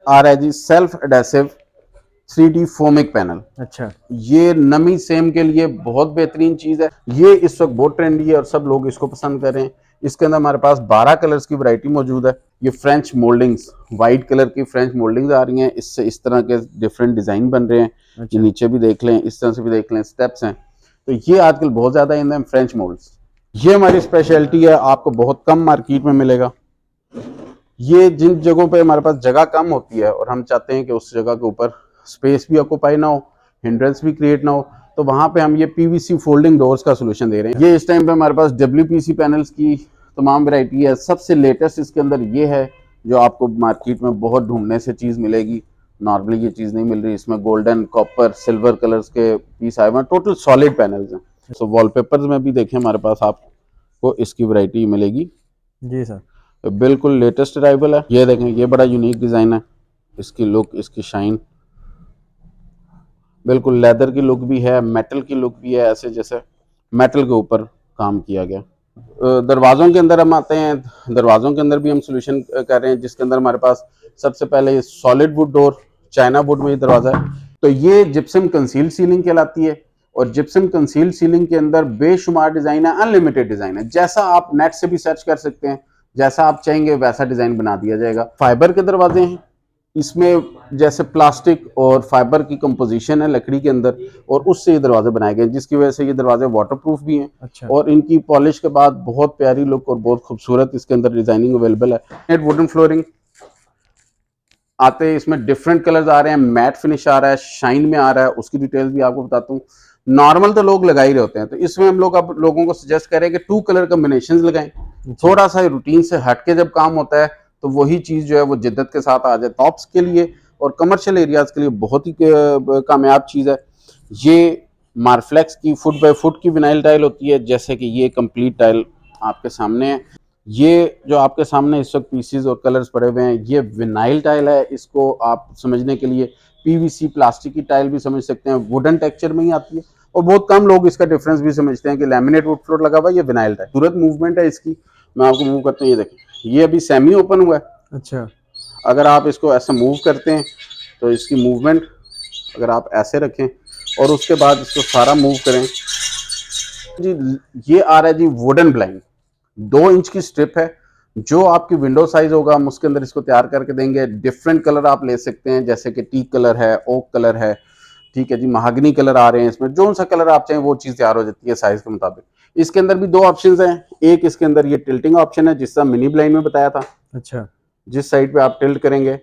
आ रहा है जी self adhesive 3D foamic panel. अच्छा। ये नमी सेम के लिए बहुत बेहतरीन चीज है। ये इस वक्त बहुत ट्रेंडी है और सब लोग इसको पसंद कर रहे हैं। इसके अंदर हमारे पास 12 कलर्स की वैरायटी मौजूद है। ये फ्रेंच मोल्डिंग्स, वाइट कलर की फ्रेंच मोल्डिंग्स आ रही हैं। इससे इस तरह के डिफरेंट डिजाइन बन रहे हैं। ये अच्छा। नीचे भी देख लें, इस तरह से भी देख लें, स्टेप्स हैं। तो ये आजकल बहुत ज्यादा इन फ्रेंच मोल्ड्स। ये हमारी स्पेशलिटी है, आपको बहुत कम मार्केट में मिलेगा। ये जिन जगहों पे हमारे पास जगह कम होती है और हम चाहते हैं कि उस जगह के ऊपर स्पेस भी ऑक्यूपाई ना हो, हिंड्रेंस भी क्रिएट ना हो, तो वहां पे हम ये पीवीसी फोल्डिंग डोर्स का सोल्यूशन दे रहे हैं। ये इस टाइम पे हमारे पास डब्ल्यूपीसी पैनल्स की तमाम वैरायटी है। सबसे लेटेस्ट इसके अंदर ये है जो आपको मार्केट में बहुत ढूंढने से चीज मिलेगी। नॉर्मली ये चीज नहीं मिल रही। इसमें गोल्डन, कॉपर, सिल्वर कलर्स के पीस आए हुए हैं। टोटल सॉलिड पैनल्स हैं। सो वॉलपेपर्स में भी देखें हमारे पास आपको इसकी वैरायटी मिलेगी। जी सर। बिल्कुल लेटेस्ट अराइवल है। ये देखें, ये बड़ा यूनिक डिजाइन है। इसकी लुक, इसकी शाइन, बिल्कुल लेदर की लुक भी है, मेटल की लुक भी है, ऐसे जैसे मेटल के ऊपर काम किया गया। दरवाजों के अंदर हम आते हैं। दरवाजों के अंदर भी हम सोल्यूशन कर रहे हैं, जिसके अंदर हमारे पास सबसे पहले solid wood door, China would में ये दरवाजा है। तो ये जिप्सम कंसील्ड सीलिंग कहलाती है। और जिप्सम कंसील्ड सीलिंग के अंदर बेशुमार डिजाइन है, अनलिमिटेड डिजाइन है। जैसा आप नेट से भी सर्च कर सकते हैं, जैसा आप चाहेंगे वैसा डिजाइन बना दिया जाएगा। फाइबर के दरवाजे हैं। इसमें जैसे प्लास्टिक और फाइबर की कंपोजिशन है लकड़ी के अंदर, और उससे ये दरवाजे बनाए गए, जिसकी वजह से ये दरवाजे वाटरप्रूफ भी हैं। अच्छा। और इनकी पॉलिश के बाद बहुत प्यारी लुक और बहुत खूबसूरत इसके अंदर डिजाइनिंग अवेलेबल है। नेट वुडन फ्लोरिंग आते हैं, इसमें डिफरेंट कलर्स आ रहे हैं, मैट फिनिश आ रहा है, शाइन में आ रहा है। उसकी डिटेल्स भी आपको बताता हूँ। नॉर्मल तो लोग लगा ही रहे होते हैं, तो इसमें हम लोग अब लोगों को सजेस्ट करें कि 2 कलर कॉम्बिनेशन लगाएं। थोड़ा सा रूटीन से हटके जब काम होता है तो वही चीज जो है वो जिद्दत के साथ आ जाए। टॉप्स के लिए और कमर्शियल एरियाज के लिए बहुत ही कामयाब चीज है। ये मार्फ्लेक्स की फुट बाय फुट की विनाइल टाइल होती है, जैसे कि ये कंप्लीट टाइल आपके सामने है। ये जो आपके सामने इस वक्त पीसीज और कलर्स पड़े हुए हैं, ये विनाइल टाइल है। इसको आप समझने के लिए पीवीसी प्लास्टिक की टाइल भी समझ सकते हैं, वुडन टेक्सचर में ही आती है। और बहुत कम लोग इसका डिफरेंस भी समझते हैं कि लैमिनेट वुड फ्लोर लगा हुआ है, ये विनाइल टाइल। तुरंत मूवमेंट है इसकी। मैं आपको मूव करते हैं, ये देखें, ये अभी सेमी ओपन हुआ है। अच्छा। अगर आप इसको ऐसे मूव करते हैं तो इसकी मूवमेंट, अगर आप ऐसे रखें और उसके बाद इसको सारा मूव करें जी, ये आ रहा है जी वुडन ब्लाइंड। 2 इंच की स्ट्रिप है। जो आपकी विंडो साइज होगा हम उसके अंदर इसको तैयार करके देंगे। डिफरेंट कलर आप ले सकते हैं, जैसे कि टीक कलर है, ओक कलर है, ठीक है जी, महागनी कलर आ रहे हैं। इसमें जो सा कलर आप चाहें वो चीज तैयार हो जाती है साइज के मुताबिक। इसके अंदर भी 2 ऑप्शंस हैं। एक इसके अंदर ये टिल्टिंग ऑप्शन है, जिसका मिनी ब्लाइंड में बताया था। अच्छा। जिस साइड पे आप टिल्ट करेंगे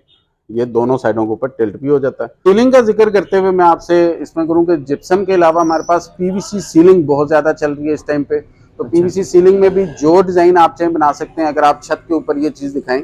ये दोनों साइडों के ऊपर टिल्ट भी हो जाता है। सीलिंग का जिक्र करते हुए मैं आपसे इसमें करूं कि जिप्सम के अलावा हमारे पास पीवीसी सीलिंग बहुत ज्यादा चल रही है इस टाइम पे। तो अच्छा। पीवीसी सीलिंग में भी जो डिजाइन आप चाहें बना सकते हैं। अगर आप छत के ऊपर ये चीज दिखाएं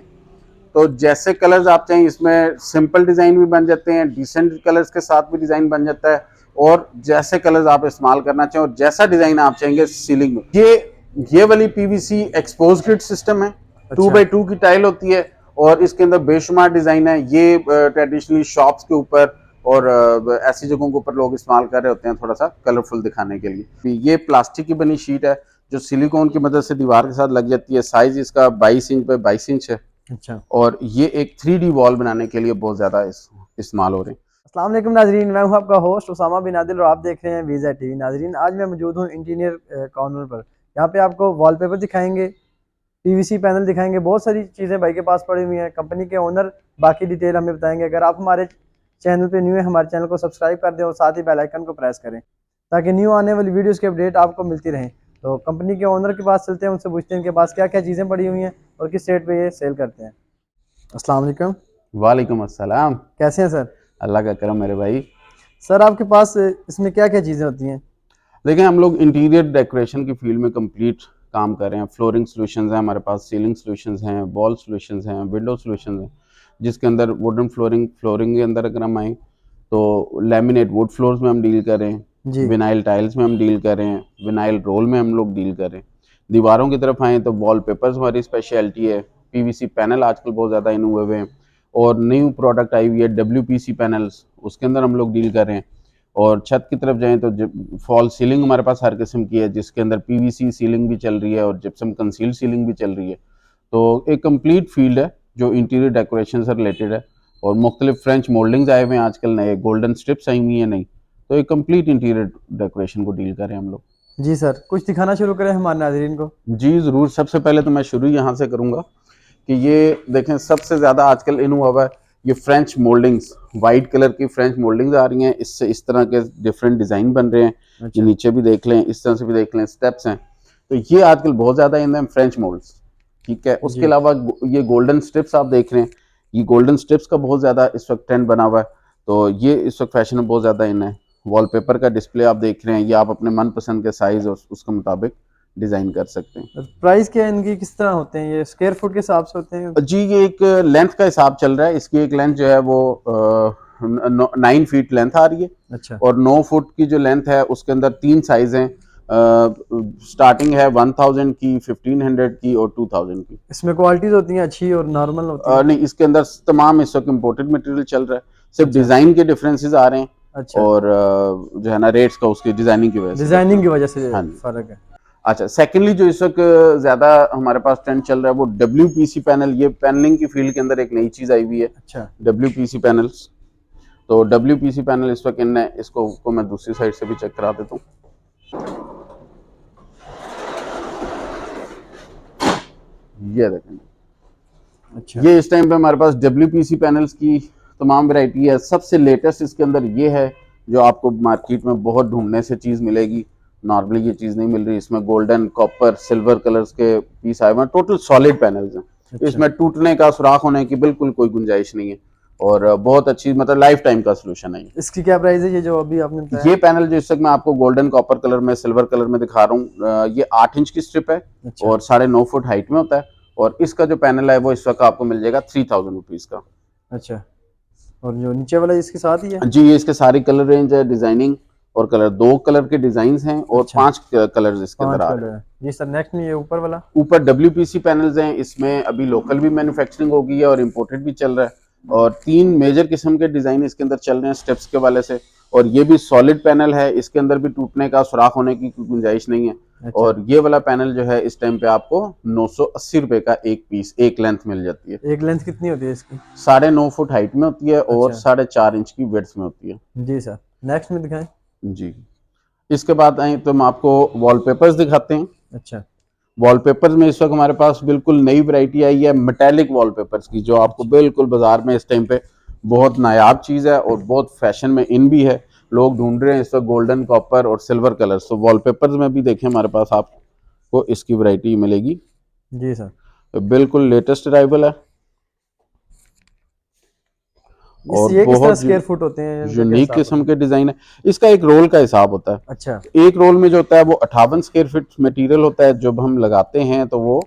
तो जैसे कलर्स आप चाहें, इसमें सिंपल डिजाइन भी बन जाते हैं, डिसेंट कलर्स के साथ भी डिजाइन बन जाता है। और जैसे कलर्स आप इस्तेमाल करना चाहें और जैसा डिजाइन आप चाहेंगे सीलिंग में, ये वाली पीवीसी एक्सपोज ग्रिड सिस्टम है। 2x2 की टाइल होती है और इसके अंदर बेशुमार डिजाइन है। ये ट्रेडिशनली शॉप्स के ऊपर और ऐसी जगहों के ऊपर लोग इस्तेमाल कर रहे होते हैं, थोड़ा सा कलरफुल दिखाने के लिए। ये प्लास्टिक की बनी शीट है जो सिलिकॉन की मदद से दीवार के साथ लग जाती है। साइज इसका 22 इंच पे 22 इंच है। अच्छा। और ये एक 3D वॉल बनाने के लिए बहुत ज्यादा इस्तेमाल हो रहे हैं। अस्सलाम वालेकुम नाजरीन, मैं हूं आपका होस्ट उसामा बिन आदिल और आप देख रहे हैं वीज़ा टीवी। नाजरीन, आज मैं मौजूद हूं इंटीरियर कॉर्नर पर। यहाँ पे आपको वॉलपेपर दिखाएंगे, पीवीसी पैनल दिखाएंगे, बहुत सारी चीज़ें भाई के पास पड़ी हुई हैं। कंपनी के ओनर बाकी डिटेल हमें बताएंगे। अगर आप हमारे चैनल पे न्यू है, हमारे चैनल को सब्सक्राइब कर दें और साथ ही बेल आइकन को प्रेस करें ताकि न्यू आने वाली वीडियोज़ की अपडेट आपको मिलती रहें। तो कंपनी के ओनर के पास चलते हैं, उनसे पूछते हैं इनके पास क्या क्या चीज़ें पड़ी हुई हैं और किस रेट पर ये सेल करते हैं। अस्सलाम वालेकुम। वालेकुम अस्सलाम। कैसे हैं सर? अल्लाह का करम मेरे भाई। सर आपके पास इसमें क्या क्या चीज़ें होती हैं? देखिए, हम लोग इंटीरियर डेकोरेशन की फील्ड में कंप्लीट काम कर रहे हैं। फ्लोरिंग सॉल्यूशंस हैं हमारे पास, सीलिंग सॉल्यूशंस हैं, वॉल सॉल्यूशंस हैं, विंडो सॉल्यूशंस हैं। जिसके अंदर वुडन फ्लोरिंग के अंदर अगर हम आए तो लैमिनेट वुड फ्लोर्स में हम डील कर रहे हैं, जी। विनाइल टाइल्स में हम डील कर रहे हैं, विनाइल रोल में हम लोग डील कर रहे हैं। दीवारों की तरफ आए तो वॉल पेपर्स हमारी स्पेशलिटी है। पीवीसी पैनल आजकल बहुत ज़्यादा इन हुए हुए हैं और न्यू प्रोडक्ट आई हुई है डब्ल्यूपीसी पैनल्स, उसके अंदर हम लोग डील कर रहे हैं। और छत की तरफ जाएं तो फॉल सीलिंग हमारे पास हर किस्म की है, जिसके अंदर पीवीसी सीलिंग भी चल रही है और जिप्सम कंसील्ड सीलिंग भी चल रही है। तो एक कंप्लीट फील्ड है जो इंटीरियर डेकोरेशन से रिलेटेड है। और मुख्तलिफ फ्रेंच मोल्डिंग्स आए हुए हैं आजकल, नए गोल्डन स्ट्रिप्स आई हुई हैं नई। तो एक कंप्लीट इंटीरियर डेकोरेशन को डील करें हम लोग। जी सर, कुछ दिखाना शुरू करें हमारे नाज़रीन को। जी ज़रूर। सबसे पहले तो मैं शुरू यहाँ से करूँगा कि ये देखें, सबसे ज़्यादा आजकल इन हुआ हुआ है ये फ्रेंच मोल्डिंग्स, वाइट कलर की फ्रेंच मोल्डिंग्स आ रही हैं, इससे इस तरह के डिफरेंट डिज़ाइन बन रहे हैं। ये अच्छा। नीचे भी देख लें, इस तरह से भी देख लें, स्टेप्स हैं। तो ये आजकल बहुत ज़्यादा इन है फ्रेंच मोल्ड्स, ठीक है। उसके जी। अलावा ये गोल्डन स्ट्रिप्स आप देख रहे हैं, ये गोल्डन स्ट्रिप्स का बहुत ज़्यादा इस वक्त ट्रेंड बना हुआ है। तो ये इस वक्त फैशन में बहुत ज़्यादा इन है। वॉलपेपर का डिस्प्ले आप देख रहे हैं, ये आप अपने मनपसंद के साइज़ और उसके मुताबिक डिज़ाइन कर सकते हैं। प्राइस क्या है इनकी, किस तरह होते हैं ये, स्क्वायर फुट के हिसाब से होते हैं? जी ये एक लेंथ का हिसाब चल रहा है। इसकी एक लेंथ जो है वो 9 फीट लेंथ आ रही है, अच्छा। और 9 फुट की जो लेंथ है उसके अंदर 3 साइज हैं। स्टार्टिंग है 1000 की, 1500 की और 2000 की। इसमें क्वालिटीज होती हैं अच्छी और नॉर्मल होती हैं? नहीं, इसके अंदर तमाम इस वक्त इम्पोर्टेड मटेरियल चल रहा है, सिर्फ अच्छा। डिज़ाइन के डिफरेंसेस आ रहे हैं। अच्छा। और जो है ना रेट्स का उसकी डिज़ाइनिंग की वजह से। डिजाइनिंग की वजह से हाँ जी। फर्क है। अच्छा, सेकेंडली जो इस वक्त ज़्यादा हमारे पास ट्रेंड चल रहा है वो WPC पैनल। ये पैनलिंग की फील्ड के अंदर एक नई चीज़ आई हुई है, अच्छा। WPC panels. तो WPC पैनल इस वक्त इन है, इसको को मैं दूसरी साइड से भी चेक करा देता हूँ। ये देखें, अच्छा। ये इस टाइम पे हमारे पास WPC पैनल्स की तमाम वैरायटी है। सबसे लेटेस्ट इसके अंदर ये है जो आपको मार्केट में बहुत ढूंढने से चीज़ मिलेगी, नॉर्मली ये चीज़ नहीं मिल रही। इसमें गोल्डन, कॉपर, सिल्वर कलर्स के पीस आए हुए हैं, टोटल सॉलिड पैनल्स हैं। अच्छा। इसमें टूटने का, सुराख होने की बिल्कुल कोई गुंजाइश नहीं है, और बहुत अच्छी, मतलब लाइफ टाइम का सोल्यूशन है ये। इसकी क्या प्राइस है ये जो अभी आपने बताया? ये पैनल जो इस वक्त मैं आपको गोल्डन, कॉपर कलर में, सिल्वर कलर में दिखा रहा हूँ, ये 8 इंच की स्ट्रिप है अच्छा। और 9.5 फुट हाइट में होता है। और इसका जो पैनल है वो इस वक्त आपको मिल जाएगा 3000 रुपीज़ का। अच्छा। और जो नीचे वाला इसके साथ ही है? जी ये इसके सारी कलर रेंज है, डिजाइनिंग और कलर, 2 कलर के डिजाइन हैं और अच्छा। 5 कलर्स इसके अंदर 5 आ रहे कलर हैं। है जी सर। नेक्स्ट में ये ऊपर वाला? ऊपर WPC पैनल्स हैं, इसमें अभी लोकल भी मैन्युफैक्चरिंग हो गई है और इम्पोर्टेड भी चल रहा है। और 3 मेजर किस्म के डिजाइन इसके अंदर चल रहे हैं स्टेप्स के वाले से। और ये भी सॉलिड पैनल है, इसके अंदर भी टूटने का, सुराख होने की कोई गुंजाइश नहीं है। अच्छा। और ये वाला पैनल जो है इस टाइम पे आपको 980 रुपए का एक पीस, एक लेंथ मिल जाती है। एक लेंथ कितनी होती है इसकी? 9.5 फुट हाइट में होती है और अच्छा। 4.5 इंच की विड्थ में होती है। जी सर। नेक्स्ट में दिखाएं। जी इसके बाद आए तो हम आपको वॉलपेपर्स दिखाते हैं। अच्छा। वॉलपेपर्स में इस वक्त हमारे पास बिल्कुल नई वैरायटी आई है मेटालिक वॉलपेपर्स की, जो आपको अच्छा। बिल्कुल बाजार में इस टाइम पे बहुत नायाब चीज़ है और बहुत फैशन में इन भी है। लोग ढूंढ रहे हैं इस वक्त गोल्डन, कॉपर और सिल्वर कलर। तो वॉलपेपर्स में भी देखें हमारे पास आपको इसकी वैरायटी मिलेगी। जी सर। तो बिल्कुल लेटेस्ट अराइवल है और ये किस तरह बहुत स्क्वायर फुट होते हैं, इनका क्या यूनिक हिसाब किस्म होता के डिज़ाइन है। इसका एक रोल का हिसाब होता है। है? अच्छा। एक रोल में जो होता है वो 58 स्क्वायर फीट मटेरियल होता है, जब हम लगाते हैं तो वो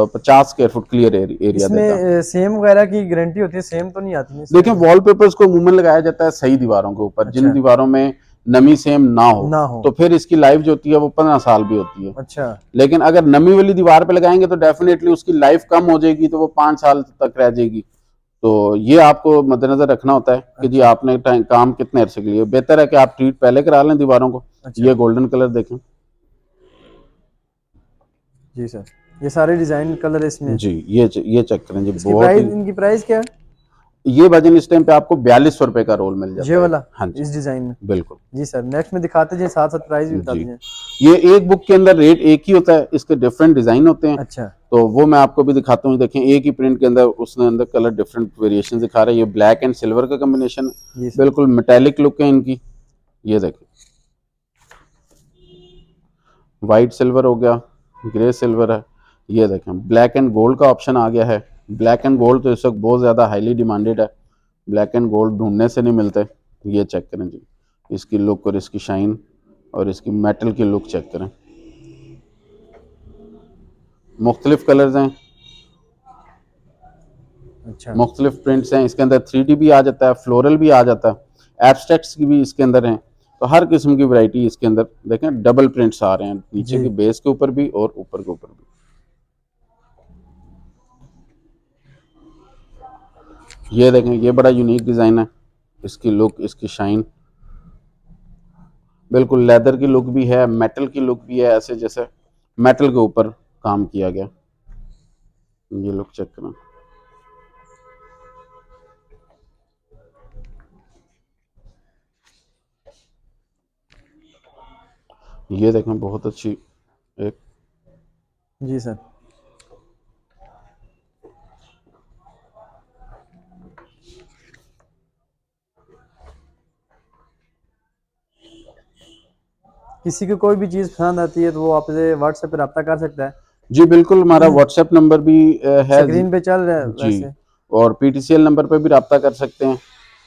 50 स्क्वायर फुट क्लियर एरिया देता है। इसमें सेम वगैरह की गारंटी होती है? सेम तो नहीं आती है देखिए इसमें? वॉलपेपर्स को अमूमन लगाया जाता है सही दीवारों के ऊपर, जिन अच्छा। दीवारों में नमी सेम ना हो, ना हो। तो फिर इसकी लाइफ जो होती है वो 15 साल भी होती है। अच्छा। लेकिन अगर नमी वाली दीवार पे लगाएंगे तो डेफिनेटली उसकी लाइफ कम हो जाएगी, तो वो 5 साल तक रह जाएगी। तो ये आपको मद्देनजर रखना होता है कि जी अच्छा। आपने काम कितने अरसे के लिए। बेहतर है कि आप ट्रीट पहले करा लें दीवारों को। अच्छा। ये गोल्डन कलर देखें। जी सर। ये सारे डिजाइन कलर इसमें हैं। जी ये चेक करें जी, इसकी बहुत प्राइस, ही। इनकी प्राइस क्या है? ये वजन इस टाइम पे आपको 4200 रुपए का रोल मिल ये जाता है। वाला हाँ जी इस डिजाइन में? बिल्कुल। जी सर। नेक्स्ट में दिखाते जाइए, साथ साथ प्राइस भी बता जी दीजिए। ये एक बुक के अंदर रेट एक ही होता है, इसके डिफरेंट डिजाइन होते हैं। अच्छा। तो वो मैं आपको भी दिखाता हूँ। देखें एक ही प्रिंट के अंदर उसने अंदर कलर डिफरेंट वेरिएशन दिखा रहा है। ये ब्लैक एंड सिल्वर का कॉम्बिनेशन है, जी सर। बिल्कुल मेटेलिक लुक है इनकी। ये देखें, वाइट सिल्वर हो गया, ग्रे सिल्वर है। ये देखें ब्लैक एंड गोल्ड का ऑप्शन आ गया है। ब्लैक एंड गोल्ड तो इस वक्त बहुत ज़्यादा हाईली डिमांडेड है। ब्लैक एंड गोल्ड ढूंढने से नहीं मिलते। ये चेक करें जी, इसकी लुक और इसकी शाइन और इसकी मेटल की लुक चेक करें। मुख्तलिफ कलर्स हैं, अच्छा। मुख्तलिफ प्रिंट्स हैं। इसके अंदर 3D भी आ जाता है, फ्लोरल भी आ जाता है, एब्स्ट्रैक्ट्स की भी इसके अंदर हैं। तो हर किस्म की वैरायटी इसके अंदर देखें, डबल प्रिंट्स आ रहे हैं नीचे जी। की बेस के ऊपर भी और ऊपर के ऊपर भी। ये देखें, ये बड़ा यूनिक डिज़ाइन है। इसकी लुक, इसकी शाइन, बिल्कुल लेदर की लुक भी है, मेटल की लुक भी है, ऐसे जैसे मेटल के ऊपर काम किया गया। ये लुक चेक करें। ये देखें बहुत अच्छी एक जी सर। किसी को कोई भी चीज़ पसंद आती है तो वो आपसे व्हाट्सएप पे रब्ता कर सकता है। जी बिल्कुल, हमारा व्हाट्सएप नंबर भी है स्क्रीन पे चल रहा है जी, वैसे। और पीटीसीएल नंबर पे भी रब्ता कर सकते हैं।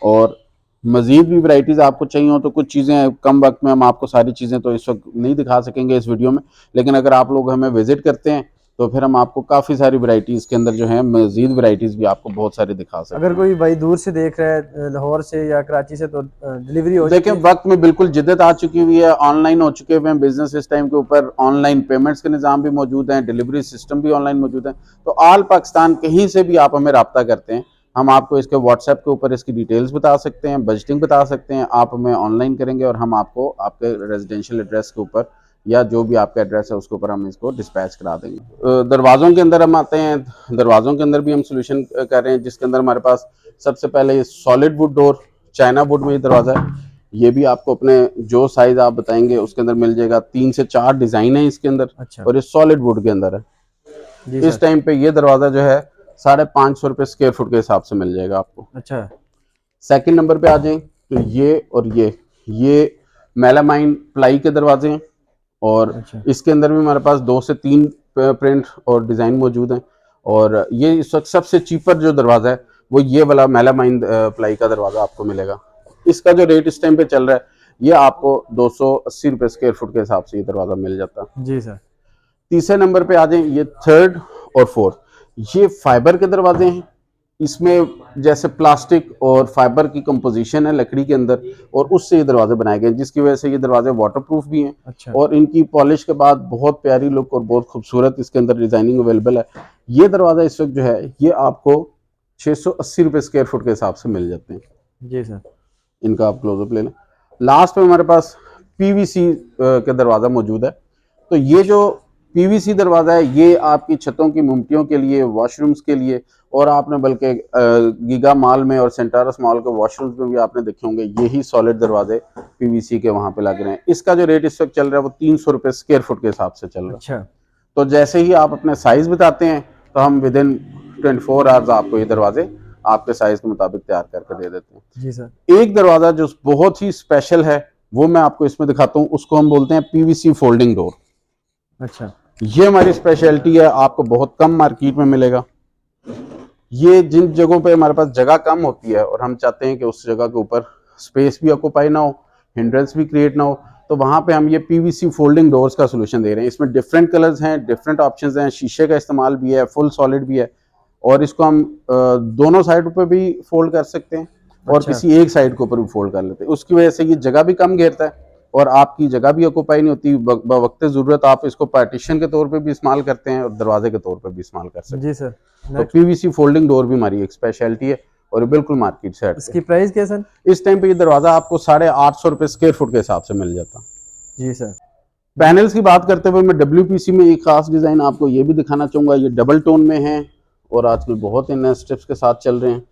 और मज़ीद भी वैराइटीज़ आपको चाहिए हो तो कुछ चीज़ें कम वक्त में हम आपको सारी चीज़ें तो इस वक्त नहीं दिखा सकेंगे इस वीडियो में, लेकिन अगर आप लोग हमें विजिट करते हैं तो फिर हम आपको काफ़ी सारी वैराइटीज़ के अंदर जो है मज़ीद वैराइटीज़ भी आपको बहुत सारी दिखा सकते अगर हैं। कोई भाई दूर से देख रहा है लाहौर से या कराची से तो डिलीवरी हो देखें जाती है? वक्त में बिल्कुल जिद्दत आ चुकी हुई है, ऑनलाइन हो चुके हुए हैं बिजनेस इस टाइम के ऊपर, ऑनलाइन पेमेंट्स के निज़ाम भी मौजूद हैं, डिलीवरी सिस्टम भी ऑनलाइन मौजूद है। तो ऑल पाकिस्तान कहीं से भी आप हमें रब्ता करते हैं, हम आपको इसके व्हाट्सएप के ऊपर इसकी डिटेल्स बता सकते हैं, बजटिंग बता सकते हैं, आप हमें ऑनलाइन करेंगे और हम आपको आपके रेजिडेंशियल एड्रेस के ऊपर या जो भी आपका एड्रेस है उसके ऊपर हम इसको डिस्पैच करा देंगे। दरवाज़ों के अंदर हम आते हैं, दरवाज़ों के अंदर भी हम सोल्यूशन कर रहे हैं, जिसके अंदर हमारे पास सबसे पहले solid wood door, China would में ये दरवाज़ा है। ये भी आपको अपने जो साइज आप बताएंगे उसके अंदर मिल जाएगा। 3 से 4 डिजाइन है इसके अंदर अच्छा। और ये सॉलिड वुड के अंदर है। जी इस सर। टाइम पे ये दरवाजा जो है 550 रुपये स्क्वायर फुट के हिसाब से मिल जाएगा आपको। अच्छा। सेकंड नंबर पे आ जाए तो ये और ये मेलामाइन प्लाई के दरवाजे हैं और अच्छा। इसके अंदर भी हमारे पास 2 से 3 प्रिंट और डिजाइन मौजूद हैं। और ये इस वक्त सबसे चीपर जो दरवाजा है वो ये वाला मेलामाइन प्लाई का दरवाजा आपको मिलेगा। इसका जो रेट इस टाइम पे चल रहा है ये आपको 280 रुपये स्क्वायर फुट के हिसाब से ये दरवाजा मिल जाता है। जी सर। तीसरे नंबर पे आ जाए, ये थर्ड और फोर्थ, ये फाइबर के दरवाजे हैं। इसमें जैसे प्लास्टिक और फाइबर की कंपोजिशन है लकड़ी के अंदर और उससे ये दरवाजे बनाए गए हैं, जिसकी वजह से ये दरवाजे वाटरप्रूफ भी हैं। अच्छा। और इनकी पॉलिश के बाद बहुत प्यारी लुक और बहुत खूबसूरत इसके अंदर डिजाइनिंग अवेलेबल है। ये दरवाजा इस वक्त जो है ये आपको 680 रुपये स्क्वायर फुट के हिसाब से मिल जाते हैं। जी सर। इनका आप क्लोजअप ले लें। लास्ट में हमारे पास पीवीसी के दरवाज़ा मौजूद है। तो ये जो पीवीसी दरवाज़ा है ये आपकी छतों की मुमटियों के लिए, वॉशरूम्स के लिए, और आपने बल्कि गीगा मॉल में और सेंटारस मॉल के वॉशरूम्स में भी आपने देखे होंगे यही सॉलिड दरवाजे पीवीसी के वहाँ पे लग रहे हैं। इसका जो रेट इस वक्त चल रहा है वो 300 रुपये स्क्वायर फुट के हिसाब से चल रहा है। अच्छा। तो जैसे ही आप अपने साइज बताते हैं तो हम विदिन 24 आवर्स आपको ये दरवाजे आपके साइज के मुताबिक तैयार करके दे देते हैं। जी सर। एक दरवाजा जो बहुत ही स्पेशल है वो मैं आपको इसमें दिखाता हूँ, उसको हम बोलते हैं पीवीसी फोल्डिंग डोर। अच्छा। ये हमारी स्पेशलिटी है, आपको बहुत कम मार्केट में मिलेगा। ये जिन जगहों पे हमारे पास जगह कम होती है और हम चाहते हैं कि उस जगह के ऊपर स्पेस भी ऑक्यूपाई ना हो, हिंड्रेंस भी क्रिएट ना हो, तो वहां पे हम ये पीवीसी फोल्डिंग डोर्स का सोल्यूशन दे रहे हैं। इसमें डिफरेंट कलर्स हैं, डिफरेंट ऑप्शंस हैं, शीशे का इस्तेमाल भी है, फुल सॉलिड भी है, और इसको हम दोनों साइड पे भी फोल्ड कर सकते हैं और अच्छा। किसी एक साइड के ऊपर भी फोल्ड कर लेते हैं। उसकी वजह से ये जगह भी कम घेरता है और आपकी जगह भी ऑक्यूपाई नहीं होती। वक्त ज़रूरत आप इसको पार्टीशन के तौर पे भी इस्तेमाल करते हैं और दरवाजे के तौर पे भी इस्तेमाल कर सकते हैं। जी सर। तो पीवीसी फोल्डिंग डोर भी हमारी एक स्पेशलिटी है और बिल्कुल मार्केट से हट इसकी प्राइस क्या सर? इस टाइम पे ये दरवाजा आपको 850 रुपये स्क्वायर फुट के हिसाब से मिल जाता। जी सर। पैनल्स की बात करते हुए मैं डब्ल्यूपीसी में एक खास डिजाइन आपको ये भी दिखाना चाहूंगा। ये डबल टोन में है और आजकल बहुत इन स्टेप्स के साथ चल रहे हैं।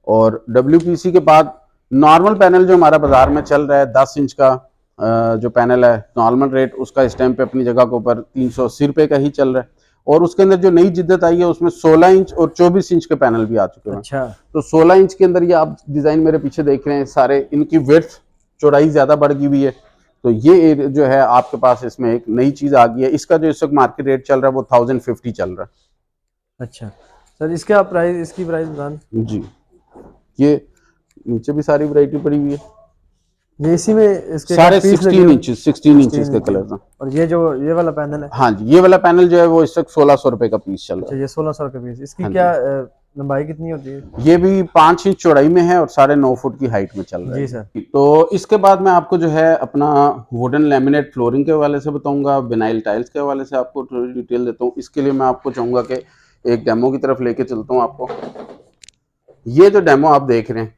और डब्ल्यूपीसी के बाद नॉर्मल पैनल जो हमारा बाजार में चल रहा है 10 इंच का जो पैनल है नॉर्मल रेट उसका इस टाइम पे अपनी जगह के ऊपर 380 रुपये का ही चल रहा है। और उसके अंदर जो नई जिद्दत आई है उसमें 16 इंच और 24 इंच के पैनल भी आ चुके हैं। अच्छा। तो 16 इंच के अंदर ये आप डिजाइन मेरे पीछे देख रहे हैं सारे, इनकी विड्थ चौड़ाई ज्यादा बढ़ गई हुई है। तो ये जो है आपके पास इसमें एक नई चीज आ गई है। इसका जो इस वक्त मार्केट रेट चल रहा है वो 1050 चल रहा है। अच्छा सर, इसका प्राइस, इसकी प्राइस बता जी। ये नीचे भी सारी वैरायटी पड़ी हुई है, ये इसी में इसके सारे पीस लगे 16 हुए? इंच 16 इंचेस के कलर हैं। और ये जो ये वाला पैनल है? हाँ जी, ये वाला पैनल जो है वो इस वक्त 1600 रुपए का पीस चल रहा अच्छा, है। ये 1600 का पीस। इसकी हाँ क्या लंबाई कितनी होती है? ये भी 5 इंच चौड़ाई में है और 9.5 फुट की हाइट में चल रहा है। जी सर। तो इसके बाद मैं आपको जो है अपना वुडन लैमिनेट फ्लोरिंग के हवाले से बताऊंगा, विनाइल टाइल्स के हवाले से आपको थोड़ी डिटेल देता हूँ। इसके लिए मैं आपको चाहूंगा कि एक डेमो की तरफ लेके चलता हूँ आपको। ये जो डेमो आप देख रहे हैं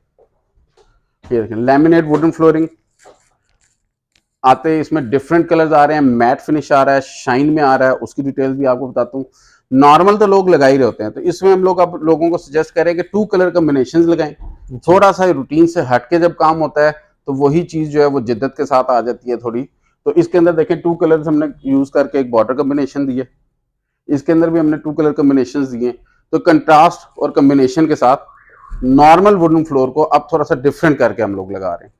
ये लैमिनेट वुडन फ्लोरिंग आते हैं, इसमें डिफरेंट कलर्स आ रहे हैं, मैट फिनिश आ रहा है, शाइन में आ रहा है, उसकी डिटेल्स भी आपको बताता हूँ। नॉर्मल तो लोग लगा ही रहे होते हैं, तो इसमें हम लोग अब लोगों को सजेस्ट करें कि 2 कलर कॉम्बिनेशंस लगाएं। थोड़ा सा रूटीन से हट के जब काम होता है तो वही चीज जो है वो जिद्दत के साथ आ जाती है थोड़ी। तो इसके अंदर देखें 2 कलर्स हमने यूज करके एक बॉर्डर कॉम्बिनेशन दी है, इसके अंदर भी हमने 2 कलर कॉम्बिनेशंस दिए। तो कंट्रास्ट और कॉम्बिनेशन के साथ नॉर्मल वुडन फ्लोर को अब थोड़ा सा डिफरेंट करके हम लोग लगा रहे हैं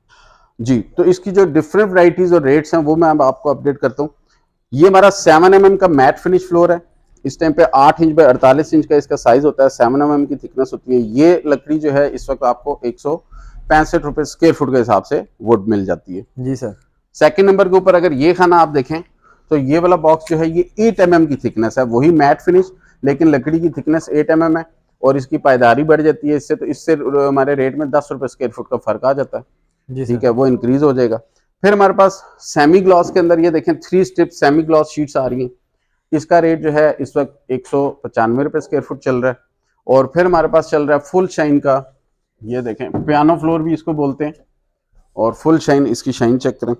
जी। तो इसकी जो डिफरेंट वैरायटीज और रेट्स हैं वो मैं अब आपको अपडेट करता हूँ। ये हमारा 7 mm का मैट फिनिश फ्लोर है। इस टाइम पे 8 इंच बाय 48 इंच का इसका साइज होता है, 7 mm की थिकनेस होती है। ये लकड़ी जो है इस वक्त आपको 165 रुपए स्क्वायर फुट के हिसाब से वुड मिल जाती है जी सर। सेकंड नंबर के ऊपर अगर ये खाना आप देखें तो ये वाला बॉक्स जो है ये 8 mm की थिकनेस है, वही मैट फिनिश लेकिन लकड़ी की थिकनेस 8 mm है और इसकी पायदारी बढ़ जाती है इससे। तो इससे हमारे रेट में 10 रुपए स्क्वायर फुट का फर्क आ जाता है जी ठीक है, वो इंक्रीज हो जाएगा। फिर हमारे पास सेमी ग्लॉस के अंदर ये देखें 3 स्ट्रिप सेमी ग्लॉस शीट्स आ रही हैं। इसका रेट जो है इस वक्त 195 रुपए स्क्वायर फुट चल रहा है। और फिर हमारे पास चल रहा है फुल शाइन का, ये देखें पियानो फ्लोर भी इसको बोलते हैं, और फुल शाइन, इसकी शाइन चेक करें।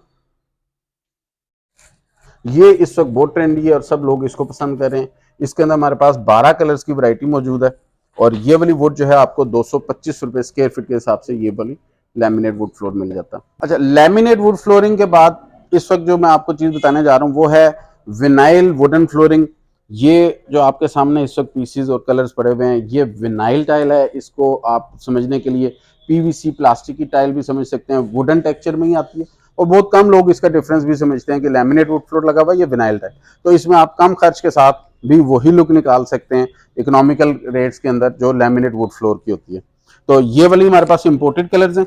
ये इस वक्त बहुत ट्रेंडी है और सब लोग इसको पसंद कर रहे हैं। इसके अंदर हमारे पास 12 कलर्स की वैरायटी मौजूद है और ये वाली वुड जो है आपको 225 रुपए स्क्वायर फीट के हिसाब से ये वाली लैमिनेट वुड फ्लोर मिल जाता है। अच्छा, लैमिनेट वुड फ्लोरिंग के बाद इस वक्त जो मैं आपको चीज बताने जा रहा हूँ वो है विनाइल वुडन फ्लोरिंग। ये जो आपके सामने इस वक्त पीसीज और कलर्स पड़े हुए हैं ये विनाइल टाइल है। इसको आप समझने के लिए पीवीसी प्लास्टिक की टाइल भी समझ सकते हैं, वुडन टेक्सचर में ही आती है। और बहुत कम लोग इसका डिफरेंस भी समझते हैं कि लैमिनेट वुड फ्लोर लगा हुआ है ये विनाइल टाइल। तो इसमें आप कम खर्च के साथ भी वही लुक निकाल सकते हैं इकोनॉमिकल रेट्स के अंदर जो लैमिनेट वुड फ्लोर की होती है। तो ये वाली हमारे पास इंपोर्टेड कलर्स हैं।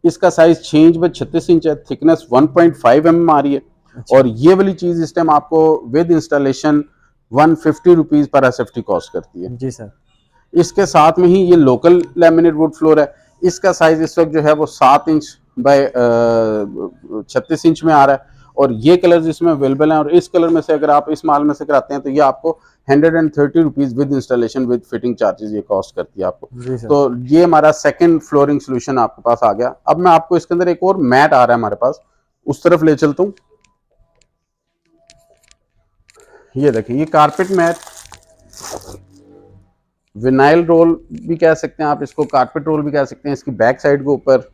इसका साइज 6 इंच बाय 36 इंच है, थिकनेस 1.5 mm आ रही है। अच्छा। और ये वाली चीज इस टाइम आपको with installation 150 rupees per SFT cost करती है जी सर। इसके साथ में ही ये लोकल लैमिनेट वुड फ्लोर है। इसका साइज इस वक्त जो है वो 7 इंच बाय 36 इंच में आ रहा है और ये कलर्स इसमें अवेलेबल हैं। और इस कलर में से अगर आप इस माल में से कराते हैं तो ये आपको 130 rupees with installation with fitting charges ये कॉस्ट करती है आपको। जी सर। तो ये हमारा सेकंड फ्लोरिंग सोल्यूशन आपके पास आ गया। अब मैं आपको इसके अंदर एक और मैट आ रहा है हमारे पास, उस तरफ ले चलता हूँ। ये देखिए ये कारपेट मैट, विनाइल रोल भी कह सकते हैं आप इसको, कारपेट रोल भी कह सकते हैं। इसकी बैक साइड के ऊपर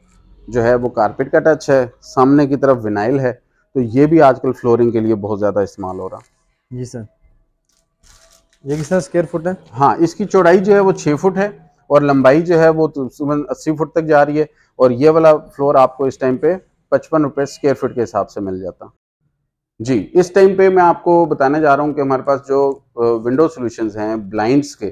जो है वो कारपेट का टच है, सामने की तरफ विनाइल है। तो ये भी आजकल फ्लोरिंग के लिए बहुत ज्यादा इस्तेमाल हो रहा। जी सर। ये कितना स्क्वायर फुट है? हाँ, इसकी चौड़ाई जो है वो 6 फुट है और लंबाई जो है वो तकरीबन 80 फुट तक जा रही है। और ये वाला फ्लोर आपको इस टाइम पे 55 रुपए स्क्वायर फुट के हिसाब से मिल जाता जी। इस टाइम पे मैं आपको बताने जा रहा हूँ कि हमारे पास जो विंडो सॉल्यूशंस हैं ब्लाइंड्स के,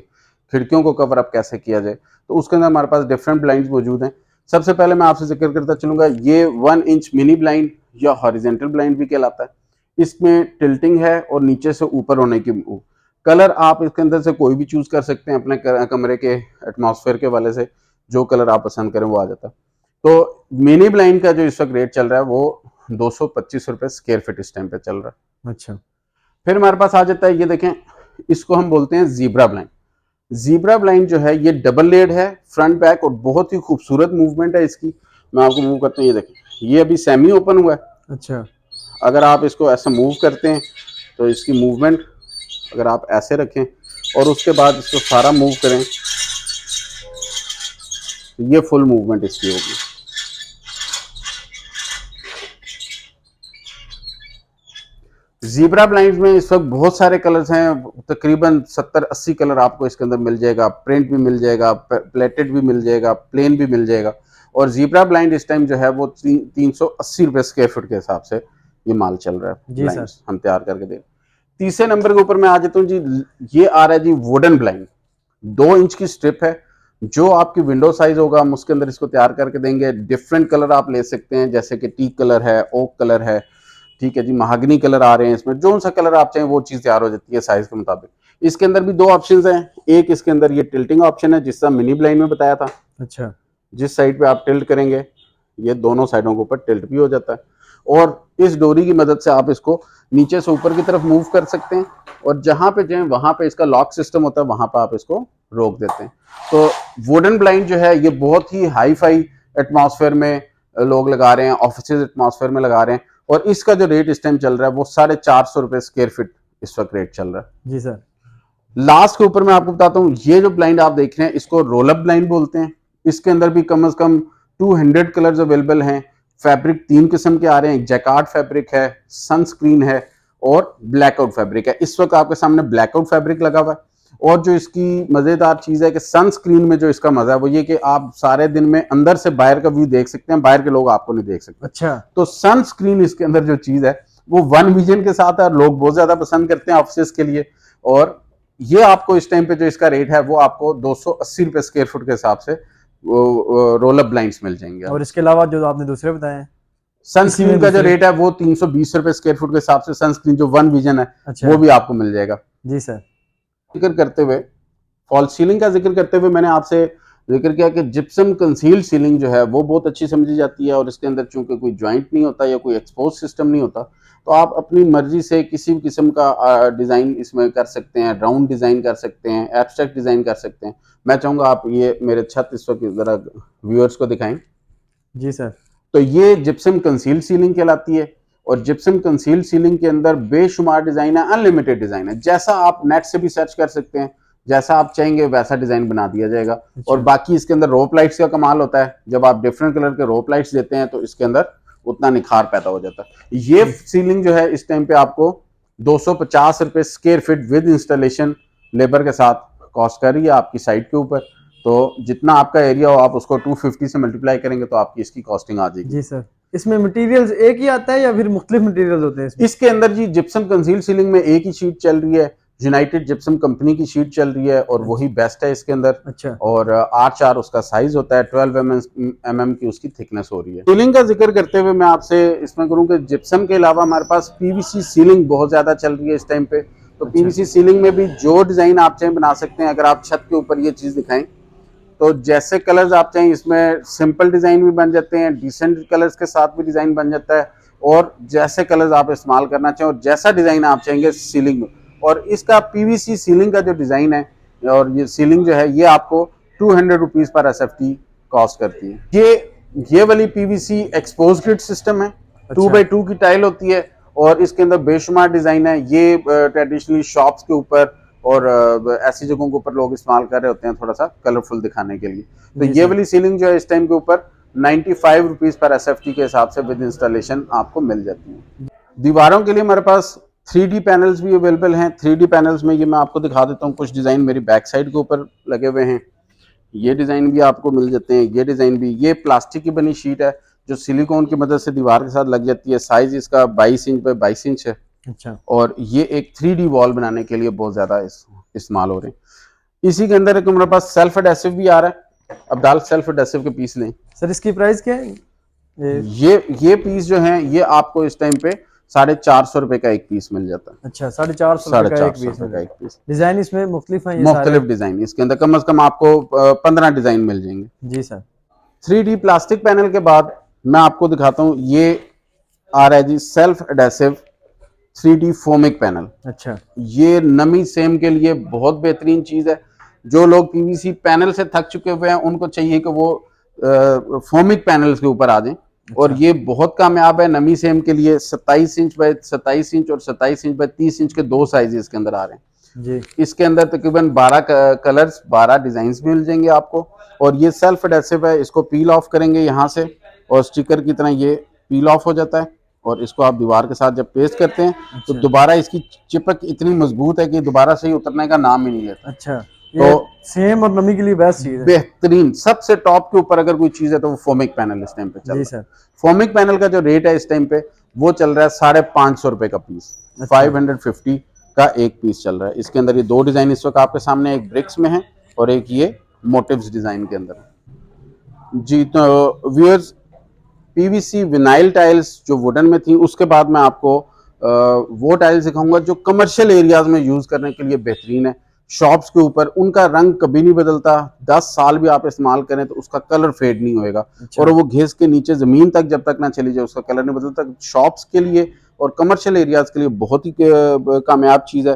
खिड़कियों को कवर अप कैसे किया जाए, तो उसके अंदर हमारे पास डिफरेंट ब्लाइंड्स मौजूद हैं। सबसे पहले मैं आपसे जिक्र करता चलूंगा, ये 1 इंच मिनी ब्लाइंड या हॉरिजेंटल ब्लाइंड भी कहलाता है। इसमें टिल्टिंग है और नीचे से ऊपर होने की कलर आप इसके अंदर से कोई भी चूज कर सकते हैं अपने कमरे के एटमॉस्फेयर के वाले से, जो कलर आप पसंद करें वो आ जाता है। तो मिनी ब्लाइंड का जो इस वक्त रेट चल रहा है वो 225 रुपए स्क्वायर फीट इस टाइम पे चल रहा है। अच्छा। फिर हमारे पास आ जाता है, ये देखें इसको हम बोलते हैं जीब्रा ब्लाइंड। जीब्रा ब्लाइंड जो है ये डबल लेड है, फ्रंट बैक, और बहुत ही खूबसूरत मूवमेंट है इसकी। मैं आपको मूव करता हूँ, ये देखें ये अभी सेमी ओपन हुआ है। अच्छा। अगर आप इसको ऐसे मूव करते हैं तो इसकी मूवमेंट अगर आप ऐसे रखें और उसके बाद इसको सारा मूव करें तो ये फुल मूवमेंट इसकी होगी। जीब्रा ब्लाइंड में इस वक्त बहुत सारे कलर्स हैं, तकरीबन 70-80 कलर आपको इसके अंदर मिल जाएगा। प्रिंट भी मिल जाएगा, प्लेटेड भी मिल जाएगा, प्लेन भी मिल जाएगा। और जीब्रा ब्लाइंड इस टाइम जो है वो 380 रुपए स्क्वायर फुट के हिसाब से ये माल चल रहा है। जी सर। हम तैयार करके दे। तीसरे नंबर के ऊपर मैं आ जाता हूँ जी, ये आ रहा है जी वुडन ब्लाइंड। 2 इंच की स्ट्रिप है, जो आपकी विंडो साइज होगा हम उसके अंदर इसको तैयार करके देंगे। डिफरेंट कलर आप ले सकते हैं, जैसे कि टीक कलर है, ओक कलर है, ठीक है जी, महागनी कलर आ रहे हैं इसमें। जो सा कलर आप चाहें वो चीज तैयार हो जाती है साइज के मुताबिक। इसके अंदर भी 2 ऑप्शंस हैं। एक इसके अंदर ये टिल्टिंग ऑप्शन है जिसका मिनी ब्लाइंड में बताया था। अच्छा। जिस साइड पे आप टिल्ट करेंगे ये दोनों साइडों के ऊपर टिल्ट भी हो जाता है और इस डोरी की मदद से आप इसको नीचे से ऊपर की तरफ मूव कर सकते हैं और जहां पे जाए वहां पे इसका लॉक सिस्टम होता है, वहां पे आप इसको रोक देते हैं। तो वुडन ब्लाइंड जो है ये बहुत ही हाई फाई एटमॉस्फेयर में लोग लगा रहे हैं, ऑफिस एटमॉस्फेयर में लगा रहे हैं। और इसका जो रेट इस टाइम चल रहा है वो 450 रुपए स्क्वायर फीट इस वक्त रेट चल रहा है। जी सर। लास्ट के ऊपर मैं आपको बताता हूँ, ये जो ब्लाइंड आप देख रहे हैं इसको रोल अप ब्लाइंड बोलते हैं। इसके अंदर भी कम से कम 200 कलर्स अवेलेबल हैं फैब्रिक 3 किस्म के आ रहे हैं, एक जैकार्ड फैब्रिक है, सनस्क्रीन है और ब्लैकआउट फैब्रिक है। इस वक्त आपके सामने ब्लैकआउट फैब्रिक लगा हुआ है। और जो इसकी मजेदार चीज है कि सनस्क्रीन में जो इसका मजा है वो ये कि आप सारे दिन में अंदर से बाहर का व्यू देख सकते हैं, बाहर के लोग आपको नहीं देख सकते। अच्छा, तो सनस्क्रीन इसके अंदर जो चीज है वो वन विजन के साथ है, लोग बहुत ज्यादा पसंद करते हैं ऑफिस के लिए। और ये आपको इस टाइम पे जो इसका रेट है वो आपको 280 रुपए स्क्वायर फुट के हिसाब से रोल अप ब्लाइंड्स मिल जाएंगे। और इसके अलावा जो आपने दूसरे बताए हैं, सनस्क्रीन का जो रेट है वो 320 रुपए स्क्वायर फुट के हिसाब से सनस्क्रीन जो वन विजन है अच्छा, वो भी आपको मिल जाएगा। जी सर। जिक्र करते हुए फॉल्स सीलिंग का जिक्र करते हुए मैंने आपसे जिक्र किया कि जिप्सम कंसील सीलिंग जो है वो बहुत अच्छी समझी जाती है और इसके अंदर चूंकि कोई ज्वाइंट नहीं होता या कोई एक्सपोज सिस्टम नहीं होता, तो आप अपनी मर्जी से किसी भी किस्म का डिज़ाइन इसमें कर सकते हैं, राउंड डिज़ाइन कर सकते हैं, एब्स्ट्रैक्ट डिज़ाइन कर सकते हैं। मैं चाहूँगा आप ये मेरे छत इस वक्त ज़रा व्यूअर्स को दिखाएं। जी सर। तो ये जिप्सम कंसील सीलिंग कहलाती है और जिप्सम कंसील सीलिंग के अंदर बेशुमार डिज़ाइन है, अनलिमिटेड डिज़ाइन है। जैसा आप नेट से भी सर्च कर सकते हैं, जैसा आप चाहेंगे वैसा डिजाइन बना दिया जाएगा। अच्छा। और बाकी इसके अंदर रोप लाइट्स का कमाल होता है, जब आप डिफरेंट कलर के रोप लाइट्स देते हैं तो इसके अंदर उतना निखार पैदा हो जाता है। ये सीलिंग जो है इस टाइम पे आपको 250 रुपए square feet with installation labour के साथ कॉस्ट कर रही है आपकी साइट के ऊपर। तो जितना आपका एरिया हो आप उसको 250 से मल्टीप्लाई करेंगे तो आपकी इसकी कॉस्टिंग आ जाएगी। जी सर। इसमें मटेरियल्स एक ही आता है या फिर मुख्तलिफ मटेरियल्स होते हैं इसमें? इसके अंदर जी जिप्सम कंसील सीलिंग में एक ही शीट चल रही है, यूनाइटेड जिप्सम कंपनी की शीट चल रही है और वही बेस्ट है इसके अंदर। अच्छा। और 8x4 उसका साइज होता है, 12 mm की उसकी थिकनेस हो रही है। सीलिंग का जिक्र करते हुए मैं आपसे इसमें करूं कि जिप्सम के अलावा हमारे पास पीवीसी सीलिंग बहुत ज्यादा चल रही है इस टाइम पे। तो पीवीसी सीलिंग में भी जो डिजाइन आप चाहें बना सकते हैं। अगर आप छत के ऊपर ये चीज दिखाएं तो जैसे कलर्स आप चाहें इसमें सिंपल डिजाइन भी बन जाते हैं, डिसेंट कलर्स के साथ भी डिजाइन बन जाता है और जैसे कलर्स आप इस्तेमाल करना चाहें और जैसा डिजाइन आप चाहेंगे सीलिंग में। और इसका पीवीसी सीलिंग का जो डिजाइन है और ये सीलिंग जो है ये आपको 200 रुपीज पर एसएफटी कॉस्ट करती है। ये वाली पीवीसी एक्सपोज ग्रिड सिस्टम है, 2x2 की टाइल होती है और इसके अंदर बेशुमार डिजाइन है। ये ट्रेडिशनली शॉप्स के ऊपर और ऐसी जगहों के ऊपर लोग इस्तेमाल कर रहे होते हैं थोड़ा सा कलरफुल दिखाने के लिए। तो ये वाली सीलिंग जो है इस टाइम के ऊपर 95 रुपीज पर एसएफटी के हिसाब से विद इंस्टॉलेशन आपको मिल जाती है। दीवारों के लिए हमारे पास 3D पैनल्स भी अवेलेबल हैं। 3D पैनल्स में ये मैं आपको दिखा देता हूँ, कुछ डिजाइन मेरी बैक साइड के ऊपर लगे हुए हैं। ये डिजाइन भी आपको मिल जाते हैं, ये डिजाइन भी। ये प्लास्टिक की बनी शीट है जो सिलिकॉन की मदद से दीवार के साथ लग जाती है। साइज इसका 22 इंच बाय 22 इंच है। अच्छा। और ये एक 3D वॉल बनाने के लिए बहुत ज्यादा इस्तेमाल हो रहे हैं। इसी के अंदर एक हमारे पास सेल्फ एडेसिव भी आ रहा है। अब दाल सेल्फ एडेसिव के पीस लें। सर इसकी प्राइस क्या है? ये पीस जो है ये आपको इस टाइम पे 450 रुपए का एक पीस मिल जाता है। अच्छा, 450 रुपए का एक पीस। डिजाइन इसमें मुख्तलिफ हैं, ये मुख्तलिफ डिजाइन इसके अंदर कम से कम आपको 15 डिजाइन मिल जाएंगे। जी सर। 3D प्लास्टिक पैनल के बाद मैं आपको दिखाता हूँ, ये आ रहा है जी self adhesive 3D foamic panel. अच्छा। ये नमी सेम के लिए बहुत बेहतरीन चीज है। जो लोग पीवीसी पैनल से थक चुके हुए हैं उनको चाहिए कि वो फोमिक पैनल्स के ऊपर आ जाएं। अच्छा। और ये बहुत कामयाब है नमी सेम के लिए। 27 इंच बाय 27 इंच और 27 इंच बाय 30 इंच के दो साइज इसके अंदर आ रहे हैं जी। इसके अंदर तकरीबन 12 कलर्स 12 डिजाइन मिल जाएंगे आपको। और ये सेल्फ एडेसिव है, इसको पील ऑफ करेंगे यहाँ से और स्टिकर की तरह ये पील ऑफ हो जाता है और इसको आप दीवार के साथ जब पेस्ट करते हैं तो दोबारा इसकी चिपक इतनी मजबूत है कि दोबारा से ही उतरने का नाम ही नहीं लेता। अच्छा, तो सेम और नमी के लिए बेस्ट चीज है। बेहतरीन सबसे टॉप के ऊपर अगर कोई चीज है तो वो फोमिक पैनल इस टाइम पे चल रहा है। फोमिक पैनल का जो रेट है इस टाइम पे वो चल रहा है 550 रुपए का पीस। 550 का एक पीस चल रहा है। इसके अंदर ये दो डिजाइन इस वक्त आपके सामने, एक ब्रिक्स में है और एक ये मोटिव्स डिजाइन के अंदर जी। तो व्यूअर्स पीवीसी विनाइल टाइल्स जो वुडन में थी उसके बाद मैं आपको वो टाइल्स दिखाऊंगा जो कमर्शियल एरियाज में यूज करने के लिए बेहतरीन है। शॉप्स के ऊपर उनका रंग कभी नहीं बदलता, 10 साल भी आप इस्तेमाल करें तो उसका कलर फेड नहीं होएगा। अच्छा। और वो घिस के नीचे जमीन तक जब तक ना चली जाए उसका कलर नहीं बदलता। शॉप्स के लिए और कमर्शियल एरियाज के लिए बहुत ही कामयाब चीज है।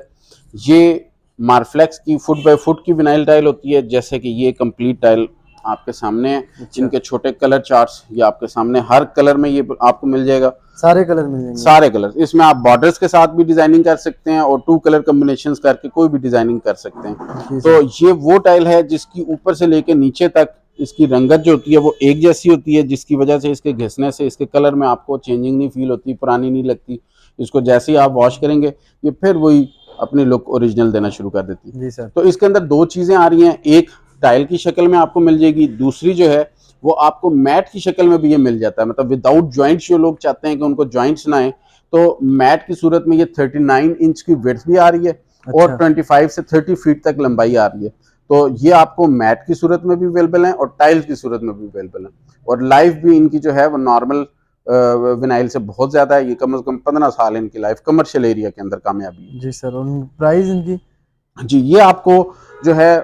ये मार्फ्लेक्स की फुट बाय फुट की विनाइल टाइल होती है, जैसे कि ये कंप्लीट टाइल आपके सामने है। अच्छा। इनके छोटे कलर चार्ट्स ये आपके सामने, हर कलर में ये आपको मिल जाएगा। सारे कलर मिल जाएंगे, सारे कलर। इसमें आप बॉर्डर्स के साथ भी डिजाइनिंग कर सकते हैं और 2 कलर कॉम्बिनेशंस करके कोई भी डिजाइनिंग कर सकते हैं। तो ये वो टाइल है जिसकी ऊपर से लेके नीचे तक इसकी रंगत जो होती है वो एक जैसी होती है, जिसकी वजह से इसके घिसने से इसके कलर में आपको चेंजिंग नहीं फील होती, पुरानी नहीं लगती। इसको जैसे ही आप वॉश करेंगे ये फिर वही अपनी लुक ओरिजिनल देना शुरू कर देती है। जी सर। तो इसके अंदर दो चीज़ें आ रही हैं, एक टाइल की शक्ल में आपको मिल जाएगी, दूसरी जो है वो आपको मैट की शक्ल में भी ये मिल जाता है। मतलब विदाउट जॉइंट्स जो लोग चाहते हैं कि उनको जॉइंट्स ना आए, तो मैट की सूरत में ये 39 इंच की विड्थ भी आ रही है और 25 से 30 फीट तक लंबाई आ रही है। तो ये आपको मैट की सूरत में भी अवेलेबल है और टाइल्स की सूरत में भी अवेलेबल है। और लाइफ भी इनकी जो है वो नॉर्मल विनाइल से बहुत ज्यादा है। ये कम से कम 15 साल इनकी लाइफ कमर्शियल एरिया के अंदर कामयाबी है। जी सर। और प्राइस इनकी? जी, ये आपको जो है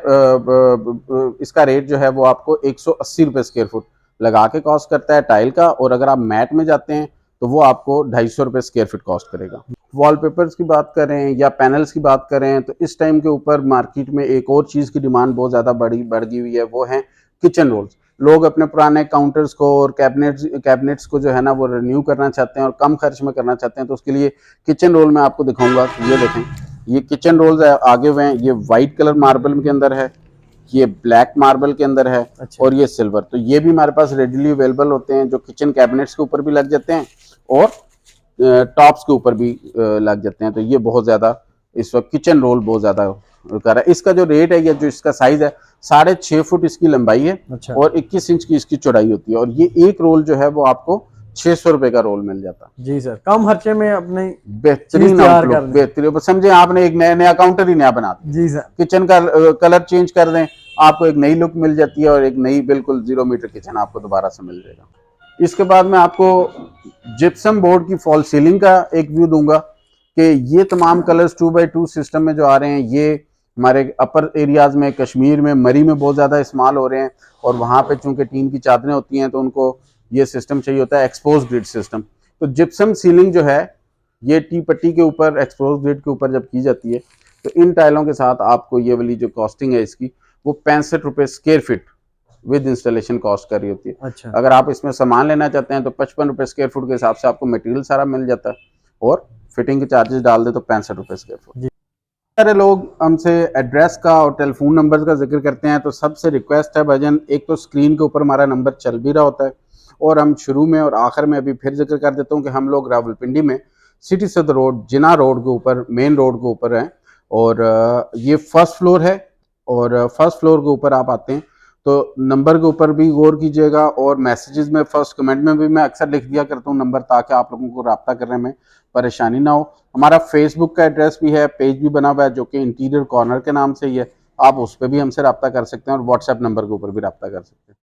इसका रेट जो है वो आपको 180 रुपये स्क्वायर फुट लगा के कॉस्ट करता है टाइल का, और अगर आप मैट में जाते हैं तो वो आपको 250 रुपये स्क्वायर फीट कॉस्ट करेगा। वॉलपेपर्स की बात करें या पैनल्स की बात करें तो इस टाइम के ऊपर मार्केट में एक और चीज़ की डिमांड बहुत ज़्यादा बढ़ गई हुई है, वो है किचन रोल्स। लोग अपने पुराने काउंटर्स को और कैबिनेट्स को जो है ना वो रिन्यू करना चाहते हैं और कम खर्च में करना चाहते हैं। तो उसके लिए किचन रोल मैं आपको दिखाऊंगा। ये देखें, ये किचन रोल्स आगे हुए हैं। ये वाइट कलर मार्बल के अंदर है, ये ब्लैक मार्बल के अंदर है, और ये सिल्वर। तो ये भी हमारे पास रेडिली अवेलेबल होते हैं, जो किचन कैबिनेट्स के ऊपर भी लग जाते हैं और टॉप्स के ऊपर भी लग जाते हैं। तो ये बहुत ज़्यादा इस वक्त किचन रोल बहुत ज़्यादा कर रहा है। इसका जो रेट है या जो इसका साइज़ है 6.5 फुट इसकी लंबाई है। अच्छा। और 21 इंच की इसकी चौड़ाई होती है, और ये एक रोल जो है वो आपको 600 रुपए का रोल मिल जाता है। जी सर, कम खर्चे में अपने बेहतरीन बेहतरीन। समझे आपने एक नया काउंटर ही नया बना दिया। जी सर। किचन का कलर चेंज कर दें, आपको एक नई लुक मिल जाती है और एक नई बिल्कुल 0 मीटर किचन आपको दोबारा से मिल जाएगा। इसके बाद मैं आपको जिप्सम बोर्ड की फॉल सीलिंग का एक व्यू दूंगा कि ये तमाम कलर्स 2x2 सिस्टम में जो आ रहे हैं, ये हमारे अपर एरियाज में, कश्मीर में, मरी में बहुत ज़्यादा इस्तेमाल हो रहे हैं। और वहाँ पे चूंकि टीन की चादरें होती हैं तो उनको ये सिस्टम चाहिए होता है, एक्सपोज ग्रिड सिस्टम। तो जिप्सम सीलिंग जो है ये टी पट्टी के ऊपर, एक्सपोज ग्रिड के ऊपर जब की जाती है तो इन टाइलों के साथ आपको ये वाली जो कॉस्टिंग है इसकी वो 65 रुपये square feet with installation cost कर रही होती है। अच्छा। अगर आप इसमें सामान लेना चाहते हैं तो 55 रुपये स्क्वायर फुट के हिसाब से आपको मटेरियल सारा मिल जाता है, और फिटिंग के चार्जेस डाल दे तो 65 रुपये स्क्वायर फुट। सारे लोग हमसे एड्रेस का और टेलीफोन नंबर का जिक्र करते हैं, तो सबसे रिक्वेस्ट है भाईजान, एक तो स्क्रीन के ऊपर हमारा नंबर चल भी रहा होता है, और हम शुरू में और आखिर में अभी फिर जिक्र कर देता हूँ कि हम लोग रावलपिंडी में सिटी सदर रोड, जिना रोड के ऊपर, मेन रोड के ऊपर हैं। और ये फर्स्ट फ्लोर है, और फर्स्ट फ्लोर के ऊपर आप आते हैं तो नंबर के ऊपर भी गौर कीजिएगा, और मैसेजेस में फर्स्ट कमेंट में भी मैं अक्सर लिख दिया करता हूँ नंबर, ताकि आप लोगों को रब्ता करने में परेशानी ना हो। हमारा फेसबुक का एड्रेस भी है, पेज भी बना हुआ है जो कि इंटीरियर कॉर्नर के नाम से ही है, आप उस पर भी हमसे रब्ता कर सकते हैं, और व्हाट्सएप नंबर के ऊपर भी रब्ता कर सकते हैं।